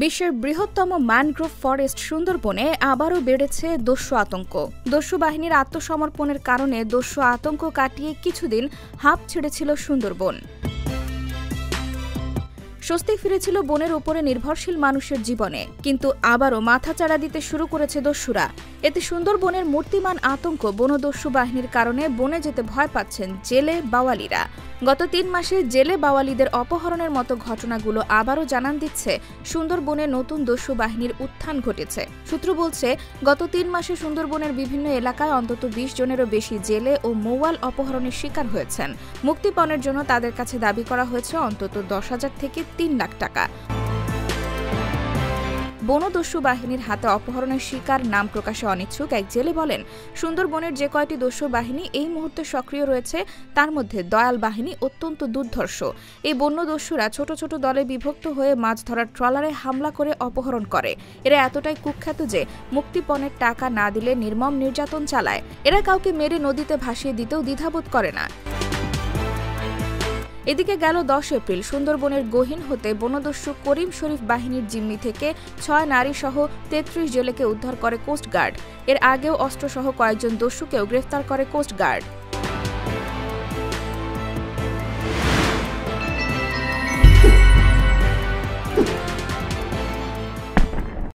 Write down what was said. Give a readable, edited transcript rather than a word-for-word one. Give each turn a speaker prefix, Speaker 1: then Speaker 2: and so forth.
Speaker 1: বিশ্বের বৃহত্তম mangrove forest সুন্দরবনে আবারও বেড়েছে দস্যু আতঙ্ক। দস্যু বাহিনীর আত্মসমর্পণের কারণে দস্যু আতঙ্ক কাটিয়ে কিছুদিন হাঁপ ছেড়েছিল সুন্দরবন। স্বস্তি ফিরেছিল বনের উপরে নির্ভরশীল মানুষের জীবনে, কিন্তু আবারও মাথাচাড়া দিতে শুরু করেছে দস্যুরা। এতে সুন্দরবনের মূর্তিমান আতঙ্ক বনদস্যু বাহিনীর কারণে বনে যেতে ভয় পাচ্ছেন জেলে বাওয়ালিরা। গত ৩ মাসে জেলে বাওয়ালিদের অপহরণের মতো ঘটনাগুলো আবারও জানান দিচ্ছে সুন্দরবনে নতুন দস্যু বাহিনীর উত্থান ঘটেছে। সূত্র বলছে, গত ৩ মাসে সুন্দরবনের বিভিন্ন এলাকায় অন্তত ২০ জনেরও বেশি জেলে ও মৌয়াল অপহরণের শিকার হয়েছেন। মুক্তিপণের জন্য তাদের কাছে দাবি করা হয়েছে অন্তত ১০,০০০ থেকে ৩ লাখ টাকা। বনদস্যু বাহিনীর হাতে অপহরণের শিকার নাম প্রকাশে অনিচ্ছুক এক জেলে বলেন, সুন্দরবনের যে কয়টি দস্যু বাহিনী এই মুহূর্তে সক্রিয় রয়েছে তার মধ্যে দয়াল বাহিনী অত্যন্ত দুর্ধর্ষ। এই বন্য দস্যুরা ছোট ছোট দলে বিভক্ত হয়ে মাছ ধরার ট্রলারে হামলা করে অপহরণ করে। এরা এতটাই কুখ্যাত যে মুক্তিপণের টাকা না দিলে নির্মম নির্যাতন চালায়। এরা কাউকে মেরে নদীতে ভাসিয়ে দিতেও দ্বিধাবোধ করে না। এদিকে গেল ১০ এপ্রিল সুন্দরবনের গহীন হতে বনদস্যু করিম শরীফ বাহিনীর জিম্মি থেকে ৬ নারীসহ ৩৩ জেলেকে উদ্ধার করে কোস্টগার্ড। এর আগেও অস্ত্রসহ কয়েকজন দস্যুকেও গ্রেফতার করে কোস্টগার্ড।